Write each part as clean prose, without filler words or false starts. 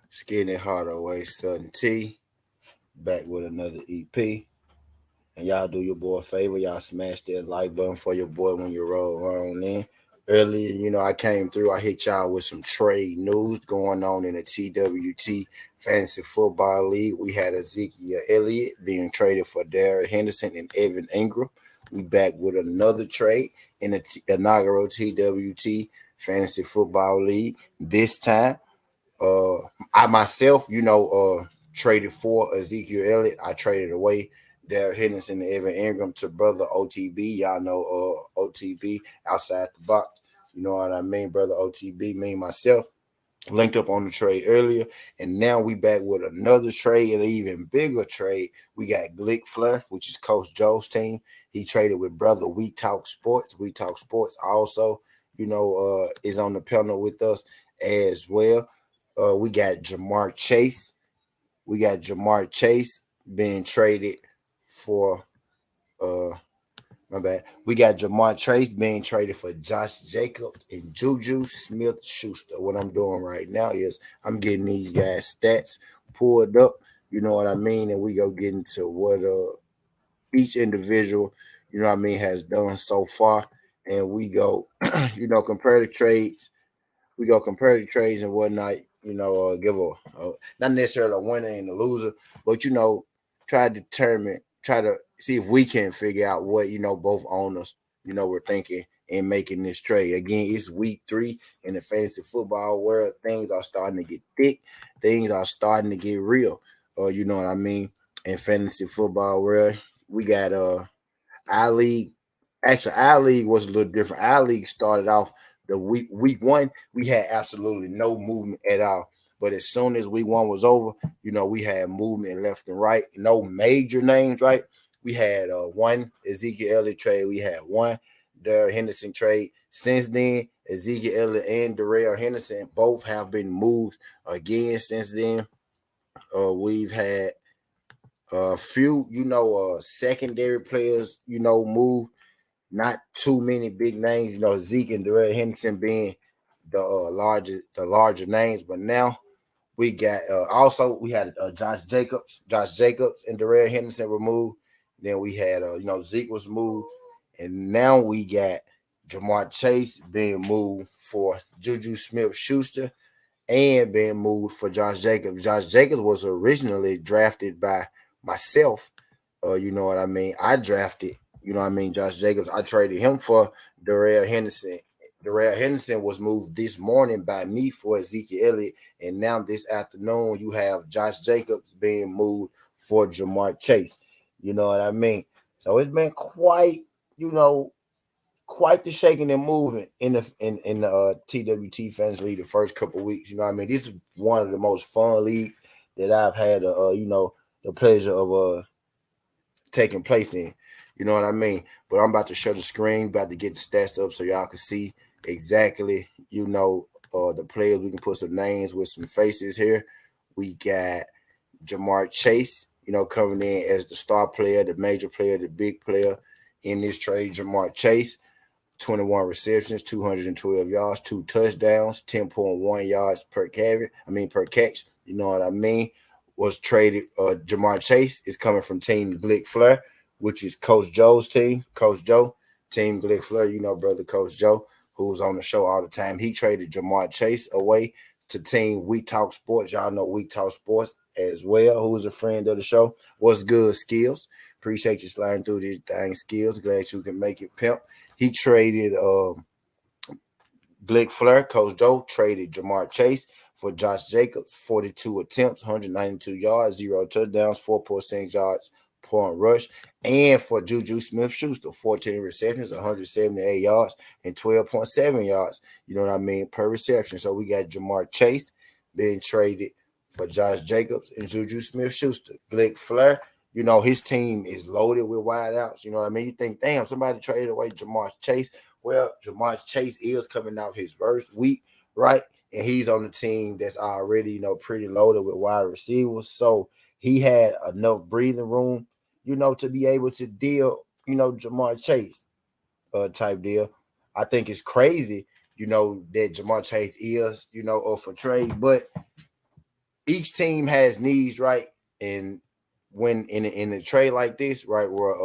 Skinny Hardaway, Sutton T, back with another EP. And y'all do your boy a favor. Y'all smash that like button for your boy when you roll on in. Earlier, I came through. I hit y'all with some trade news going on in the TWT Fantasy Football League. We had Ezekiel Elliott being traded for Darrell Henderson and Evan Ingram. We back with another trade in the inaugural TWT Fantasy Football League. This time, uh, I myself, traded for Ezekiel Elliott. I traded away Darrell Henderson and Evan Ingram to brother OTB. Y'all know OTB outside the box. You know what I mean, brother OTB. Me and myself linked up on the trade earlier, and now we back with another trade, an even bigger trade. We got GlickFlair, which is Coach Joe's team. He traded with brother We Talk Sports. We Talk Sports also, is on the panel with us as well. We got Jamar Chase. We got Jamar Chase being traded for my bad. We got Jamar Chase being traded for Josh Jacobs and JuJu Smith-Schuster. What I'm doing right now is I'm getting these guys' stats pulled up. You know what I mean? And we go get into what each individual, has done so far. And we go, compare the trades. We go compare the trades and whatnot. Give not necessarily a winner and a loser, but try to see if we can figure out what both owners were thinking in making this trade. Again, it's week 3 in the fantasy football world. Things are starting to get thick. Things are starting to get real. You know what I mean? In fantasy football world, we got our league. Actually, our league was a little different. Our league started off the week 1. We had absolutely no movement at all. But as soon as week 1 was over, we had movement left and right. No major names, right? We had one Ezekiel Elliott trade. We had one Darrell Henderson trade. Since then, Ezekiel Elliott and Darrell Henderson both have been moved again since then. We've had a few, secondary players, move. Not too many big names, Zeke and Darrell Henderson being the larger names. But now we got also we had Josh Jacobs and Darrell Henderson removed. Then we had Zeke was moved, and now we got Jamar Chase being moved for JuJu Smith-Schuster and being moved for Josh Jacobs. Josh Jacobs was originally drafted by myself. You know what I mean? I drafted, Josh Jacobs. I traded him for Darrell Henderson. Darrell Henderson was moved this morning by me for Ezekiel Elliott. And now this afternoon, you have Josh Jacobs being moved for Jamar Chase. You know what I mean? So it's been quite the shaking and moving in the TWT Fantasy League the first couple of weeks. You know what I mean? This is one of the most fun leagues that I've had, the pleasure of taking place in. You know what I mean? But I'm about to shut the screen, about to get the stats up so y'all can see exactly, the players. We can put some names with some faces here. We got Jamar Chase, coming in as the star player, the major player, the big player in this trade. Jamar Chase, 21 receptions, 212 yards, 2 touchdowns, 10.1 yards per carry. Per catch. You know what I mean? Was traded. Jamar Chase is coming from Team GlickFlair, which is Coach Joe's team. Coach Joe, Team GlickFlair, brother Coach Joe, who's on the show all the time. He traded Jamar Chase away to Team We Talk Sports. Y'all know We Talk Sports as well, who is a friend of the show. What's good, Skills? Appreciate you sliding through this thing, Skills. Glad you can make it, pimp. He traded GlickFlair. Coach Joe traded Jamar Chase for Josh Jacobs, 42 attempts, 192 yards, 0 touchdowns, 4.6 yards, point rush. And for JuJu Smith-Schuster, 14 receptions, 178 yards, and 12.7 yards, per reception. So we got Jamar Chase being traded for Josh Jacobs and JuJu Smith-Schuster. GlickFlair, his team is loaded with wideouts. You know what I mean? You think, damn, somebody traded away Jamar Chase. Well, Jamar Chase is coming off his first week, right? And he's on the team that's already, pretty loaded with wide receivers. So he had enough breathing room, to be able to deal, Jamar Chase type deal. I think it's crazy, that Jamar Chase is, for trade. But each team has needs, right? And when in a trade like this, right, where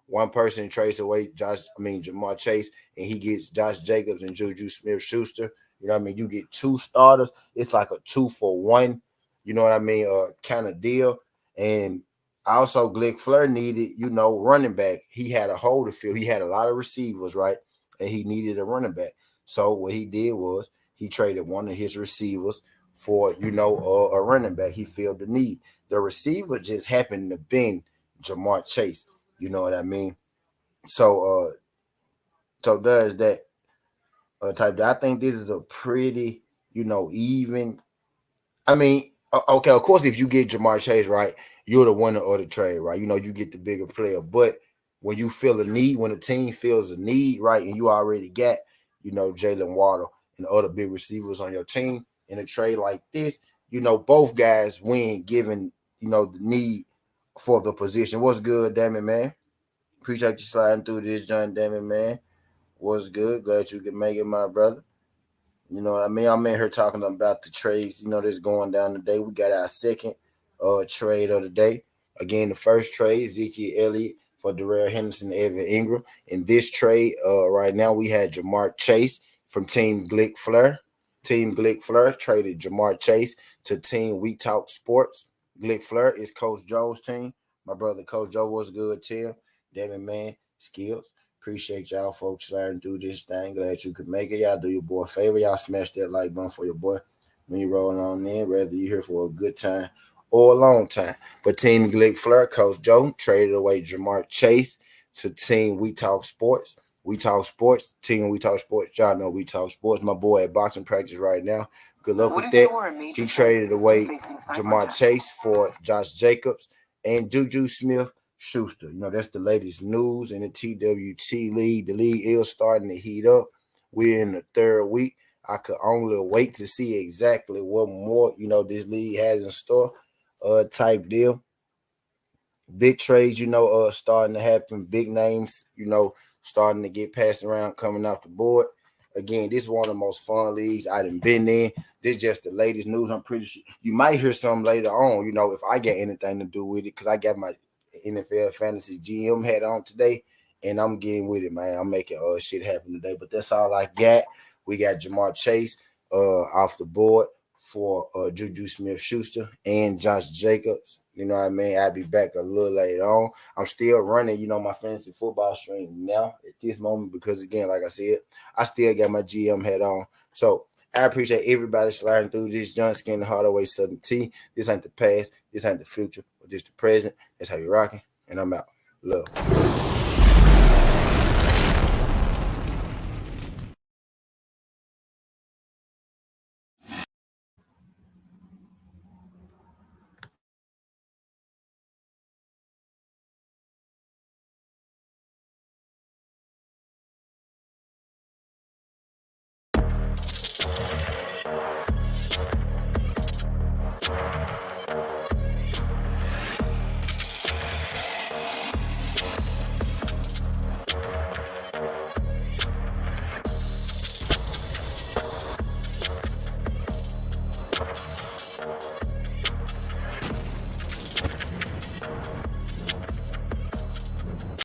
one person trades away Jamar Chase, and he gets Josh Jacobs and JuJu Smith-Schuster. You know what I mean? You get two starters. It's like a 2-for-1. You know what I mean? Kind of deal. And also GlickFlair needed, running back. He had a hole to fill. He had a lot of receivers, right? And he needed a running back. So what he did was he traded one of his receivers for, a running back. He filled the need. The receiver just happened to be Jamar Chase. You know what I mean? So does that type. I think this is a pretty, even. I mean, okay, of course, if you get Jamar Chase, right, you're the winner of the trade, right? You get the bigger player. But when you feel a need, when a team feels a need, right, and you already got, Jalen Waddle and other big receivers on your team in a trade like this, both guys win given, the need for the position. What's good, damn it, man? Appreciate you sliding through this, John, damn it, man. What's good? Glad you could make it, my brother. You know what I mean? I'm in here talking about the trades, that's going down today. We got our second trade of the day. Again, the first trade, Ezekiel Elliott for Darrell Henderson, Evan Ingram. In this trade, right now, we had Jamar Chase from Team GlickFlair. Team GlickFlair traded Jamar Chase to Team We Talk Sports. GlickFlair is Coach Joe's team. My brother, Coach Joe, was good, Tim. Devin, man, skills. Appreciate y'all folks sliding through this thing. Glad you could make it. Y'all do your boy a favor. Y'all smash that like button for your boy when you rolling on in, whether you're here for a good time or a long time. But Team GlickFlair, Coach Joe, traded away Jamar Chase to Team We Talk Sports. We Talk Sports, Team We Talk Sports. Y'all know We Talk Sports. My boy at boxing practice right now. Good luck with that. He traded away Jamar Chase for Josh Jacobs and JuJu Smith-Schuster. That's the latest news in the TWT league. The league is starting to heat up. We're in the third week. I could only wait to see exactly what more, this league has in store, type deal. Big trades, starting to happen. Big names, starting to get passed around, coming off the board. Again, this is one of the most fun leagues I done been in. This is just the latest news. I'm pretty sure you might hear something later on, if I get anything to do with it, because I got my NFL fantasy GM hat on today, and I'm getting with it, man. I'm making shit happen today. But that's all I got. We got Jamar Chase off the board for JuJu Smith-Schuster and Josh Jacobs. You know what I mean? I'll be back a little later on. I'm still running, my fantasy football stream now at this moment because, again, like I said, I still got my GM hat on. So I appreciate everybody sliding through this. John Skin, Hardaway, Southern T. This ain't the past. This ain't the future. But this the present. That's how you rocking. And I'm out. Love.